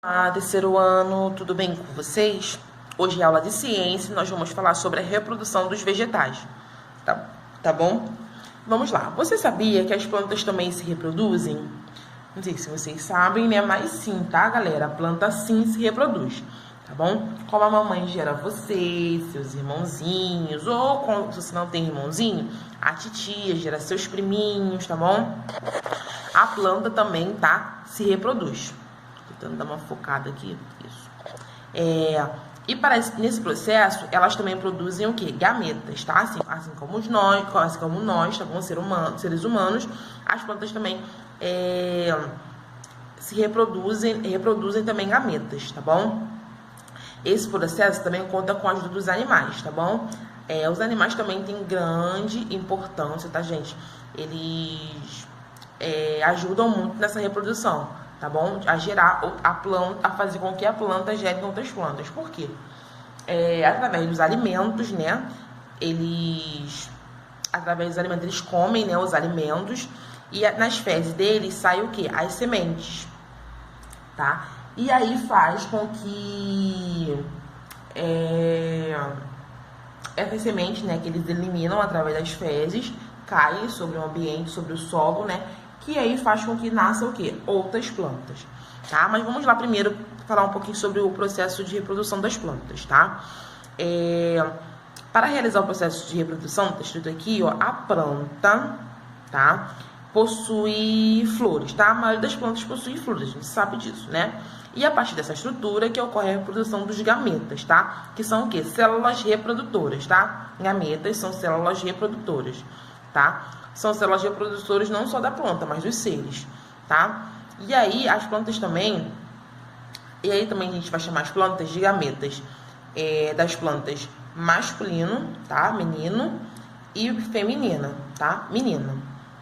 Olá, terceiro ano, tudo bem com vocês? Hoje é aula de ciência e nós vamos falar sobre a reprodução dos vegetais, tá bom? Vamos lá. Você sabia que as plantas também se reproduzem? Não sei se vocês sabem, né? Mas sim, tá, galera? A planta sim se reproduz, tá bom? Como a mamãe gera vocês, seus irmãozinhos, ou se você não tem irmãozinho, a titia gera seus priminhos, tá bom? A planta também, tá? Se reproduz. Tentando dar uma focada aqui, isso. E nesse processo, elas também produzem o quê? Gametas, tá? Assim como nós, tá bom? Seres humanos, as plantas também se reproduzem também gametas, tá bom? Esse processo também conta com a ajuda dos animais, tá bom? Os animais também têm grande importância, tá, gente? Eles ajudam muito nessa reprodução, tá bom? A gerar a planta, a fazer com que a planta gere outras plantas. Por quê? Através dos alimentos, né? Através dos alimentos, eles comem, né, os alimentos. E nas fezes deles sai o quê? As sementes, tá? E aí faz com que essas sementes, né, que eles eliminam através das fezes, caem sobre o ambiente, sobre o solo, né? Que aí faz com que nasça o quê? Outras plantas, tá? Mas vamos lá primeiro falar um pouquinho sobre o processo de reprodução das plantas, tá? Para realizar o processo de reprodução, tá escrito aqui, ó, a planta, tá? Possui flores, tá? A maioria das plantas possui flores, a gente sabe disso, né? E a partir dessa estrutura que ocorre a reprodução dos gametas, tá? Que são o quê? Células reprodutoras, tá? Gametas são células reprodutoras, tá? São células reprodutoras não só da planta, mas dos seres, tá? E aí, as plantas também... E aí também a gente vai chamar as plantas de gametas das plantas masculino, tá? Menino. E feminina, tá? Menina,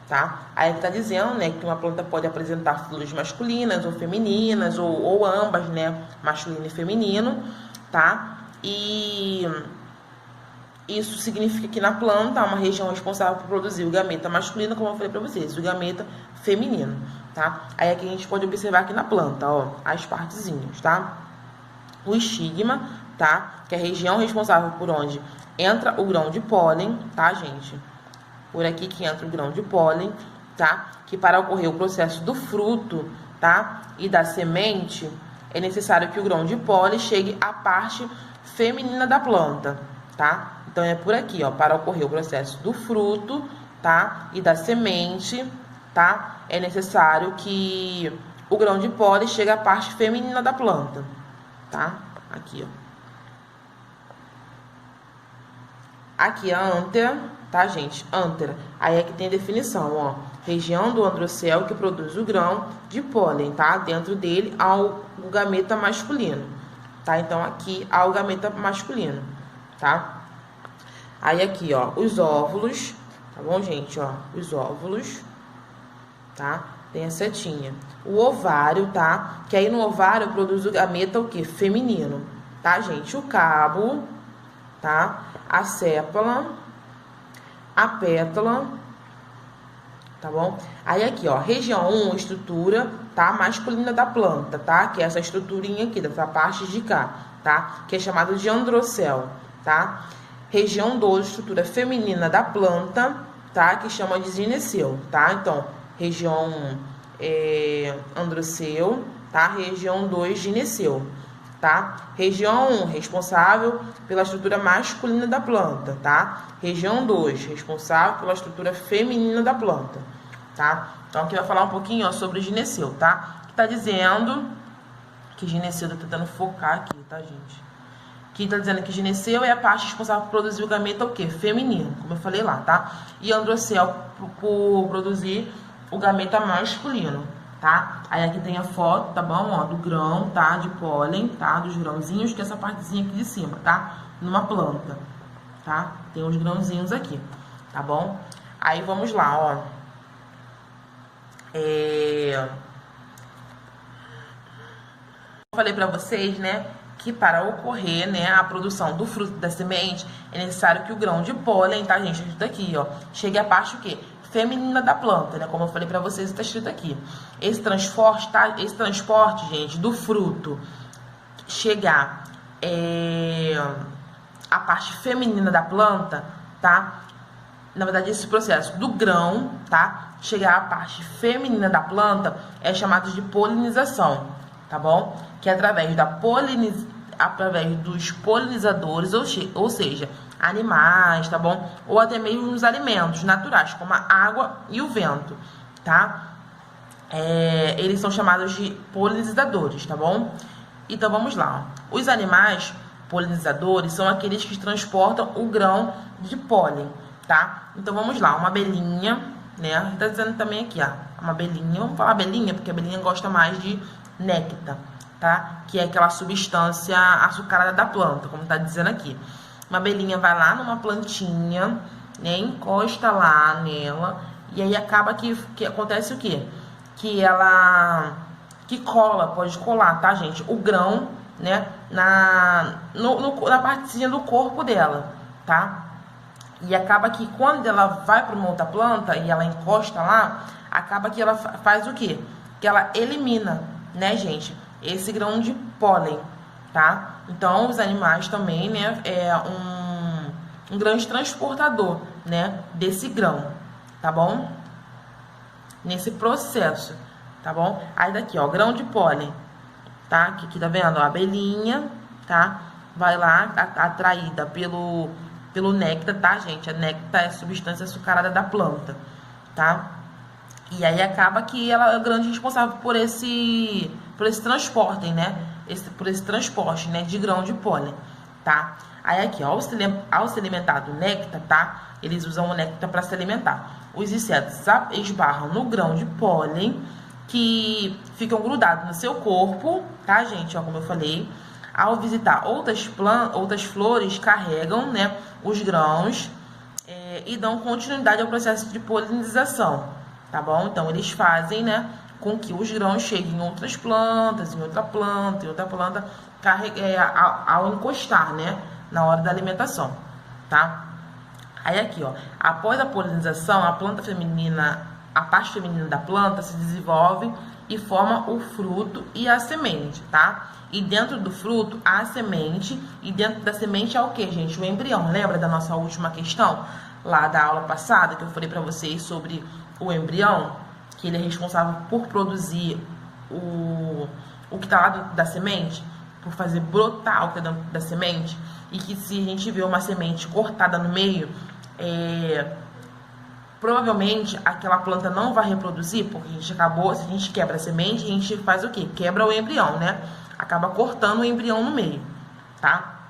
tá? Aí tá dizendo, né, que uma planta pode apresentar flores masculinas ou femininas, ou ambas, né? Masculino e feminino, tá? E... isso significa que na planta há uma região responsável por produzir o gameta masculino, como eu falei para vocês, o gameta feminino, tá? Aí aqui a gente pode observar aqui na planta, ó, as partezinhas, tá? O estigma, tá? Que é a região responsável por onde entra o grão de pólen, tá, gente? Por aqui que entra o grão de pólen, tá? Que para ocorrer o processo do fruto, tá? E da semente, é necessário que o grão de pólen chegue à parte feminina da planta, tá? Então, é por aqui, ó, para ocorrer o processo do fruto, tá? E da semente, tá? É necessário que o grão de pólen chegue à parte feminina da planta, tá? Aqui, ó. Aqui é a ântera, tá, gente? Ântera. Aí aqui tem a definição, ó. Região do androceu que produz o grão de pólen, tá? Dentro dele há o gameta masculino, tá? Então, aqui há o gameta masculino, tá? Aí aqui, ó, os óvulos, tá bom, gente? Ó, os óvulos, tá? Tem a setinha. O ovário, tá? Que aí no ovário produz o gameta o quê? Feminino, tá, gente? O cabo, tá? A sépala, a pétala, tá bom? Aí aqui, ó, região 1, estrutura, tá? Masculina da planta, tá? Que é essa estruturinha aqui, dessa parte de cá, tá? Que é chamada de androceu, tá? Região 2, estrutura feminina da planta, tá? Que chama de gineceu, tá? Então, região 1, androceu, tá? Região 2, gineceu, tá? Região 1, responsável pela estrutura masculina da planta, tá? Região 2, responsável pela estrutura feminina da planta, tá? Então, aqui vai falar um pouquinho, ó, sobre o gineceu, tá? Que tá dizendo que gineceu, tô tentando focar aqui, tá, gente? Que tá dizendo que gineceu é a parte responsável por produzir o gameta o quê? Feminino, como eu falei lá, tá? E androceu por produzir o gameta masculino, tá? Aí aqui tem a foto, tá bom? Ó, do grão, tá? De pólen, tá? Dos grãozinhos, que é essa partezinha aqui de cima, tá? Numa planta, tá? Tem os grãozinhos aqui, tá bom? Aí vamos lá, ó. Eu falei pra vocês, né? Que para ocorrer, né, a produção do fruto da semente, é necessário que o grão de pólen, tá, gente? Isso daqui, ó, chegue à parte o quê? feminina da planta, né? Como eu falei para vocês, está escrito aqui. Esse transporte, tá? Esse transporte, gente, do fruto chegar a parte feminina da planta, tá? Na verdade, esse processo do grão, tá? Chegar à parte feminina da planta é chamado de polinização, tá bom? Que é através dos polinizadores, ou seja, animais, tá bom? Ou até mesmo os alimentos naturais, como a água e o vento, tá? Eles são chamados de polinizadores, tá bom? Então, vamos lá. Ó. Os animais polinizadores são aqueles que transportam o grão de pólen, tá? Então, vamos lá. Uma abelhinha, né? Tá dizendo também aqui, ó. Uma abelhinha. Vamos falar abelhinha, porque a abelhinha gosta mais de néctar, tá? Que é aquela substância açucarada da planta, como tá dizendo aqui. Uma abelhinha vai lá numa plantinha, né? Encosta lá nela. E aí acaba que acontece o quê? Que ela... que cola, pode colar, tá, gente? O grão, né, na partezinha do corpo dela, tá? E acaba que quando ela vai para uma outra planta e ela encosta lá, acaba que ela faz o quê? Que ela elimina, né, gente, esse grão de pólen, tá? Então, os animais também, né, é um grande transportador, né, desse grão, tá bom? Nesse processo. Tá bom? Aí daqui, ó, grão de pólen, tá? Aqui tá vendo? Ó, a abelhinha, tá? Vai lá, atraída pelo néctar, tá, gente? A néctar é a substância açucarada da planta, tá? E aí acaba que ela é o grande responsável por esse transporte, né? Por esse transporte, né? De grão de pólen, tá? Aí aqui, ó, ao se alimentar do néctar, tá? Eles usam o néctar para se alimentar. Os insetos esbarram no grão de pólen, que ficam grudados no seu corpo, tá, gente? Ó, como eu falei, ao visitar outras flores, carregam, né, os grãos e dão continuidade ao processo de polinização, tá bom? Então, eles fazem, né, com que os grãos cheguem em outras plantas, em outra planta, ao encostar, né, na hora da alimentação, tá? Aí aqui, ó, após a polinização, a parte feminina da planta se desenvolve e forma o fruto e a semente, tá? E dentro do fruto, há a semente, e dentro da semente é o que, gente? O embrião. Lembra da nossa última questão? Lá da aula passada, que eu falei pra vocês sobre o embrião, que ele é responsável por produzir o que tá lá da semente, por fazer brotar o que tá dentro da semente, e que se a gente vê uma semente cortada no meio, provavelmente aquela planta não vai reproduzir, porque se a gente quebra a semente, a gente faz o quê? Quebra o embrião, né? Acaba cortando o embrião no meio, tá?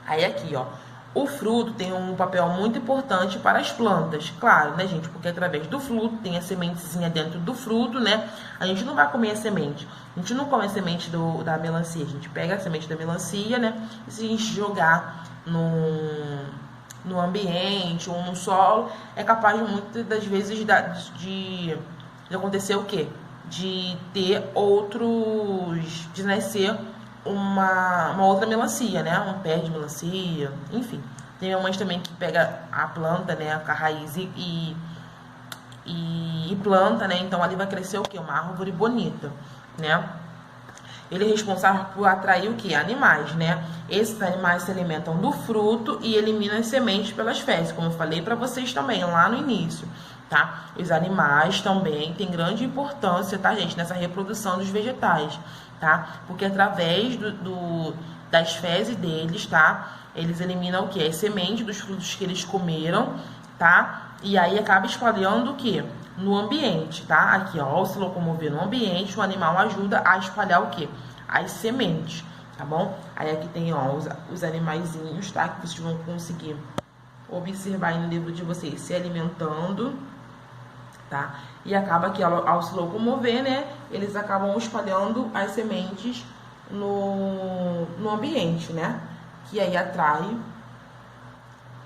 Aí aqui, ó, o fruto tem um papel muito importante para as plantas, claro, né, gente? Porque através do fruto, tem a sementezinha dentro do fruto, né? A gente não vai comer a semente. A gente não come a semente da melancia, a gente pega a semente da melancia, né? E se a gente jogar no ambiente ou no solo, é capaz de muitas das vezes de acontecer o quê? De nascer uma outra melancia, né? Um pé de melancia, enfim. Tem mamães também que pega a planta, né? A raiz e planta, né? Então ali vai crescer o quê? Uma árvore bonita, né? Ele é responsável por atrair o que? Animais, né? Esses animais se alimentam do fruto e eliminam as sementes pelas fezes, como eu falei para vocês também lá no início, tá? Os animais também têm grande importância, tá, gente? Nessa reprodução dos vegetais, tá? Porque através das fezes deles, tá? Eles eliminam o que? As sementes dos frutos que eles comeram, tá? E aí acaba espalhando o que? No ambiente, tá? Aqui, ó, ao se locomover no ambiente, o animal ajuda a espalhar o que? As sementes, tá bom? Aí aqui tem, ó, os animaizinhos, tá? Que vocês vão conseguir observar aí no livro de vocês se alimentando, tá? E acaba que ao se locomover, né? Eles acabam espalhando as sementes no ambiente, né? Que aí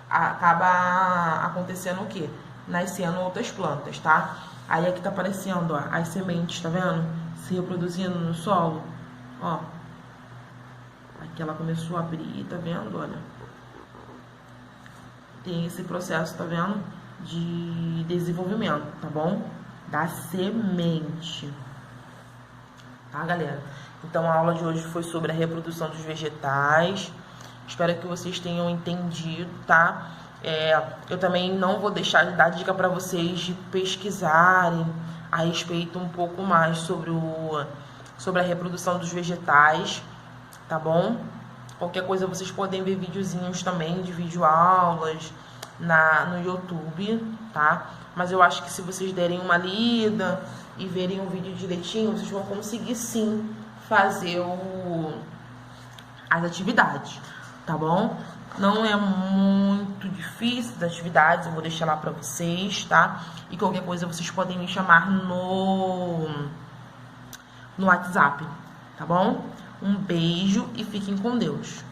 acaba acontecendo o quê? Nascendo outras plantas, tá? Aí aqui tá aparecendo, ó, as sementes, tá vendo? Se reproduzindo no solo, ó. Aqui ela começou a abrir, tá vendo? Olha. Tem esse processo, tá vendo? de desenvolvimento, tá bom? Da semente. Tá, galera? Então, a aula de hoje foi sobre a reprodução dos vegetais. Espero que vocês tenham entendido, tá? Eu também não vou deixar de dar dica para vocês de pesquisarem a respeito um pouco mais sobre a reprodução dos vegetais, tá bom? Qualquer coisa vocês podem ver videozinhos também de videoaulas no YouTube, tá? Mas eu acho que se vocês derem uma lida e verem o vídeo direitinho, vocês vão conseguir sim fazer as atividades, tá bom? Não é muito difícil as atividades, eu vou deixar lá pra vocês, tá? E qualquer coisa vocês podem me chamar no WhatsApp, tá bom? Um beijo e fiquem com Deus.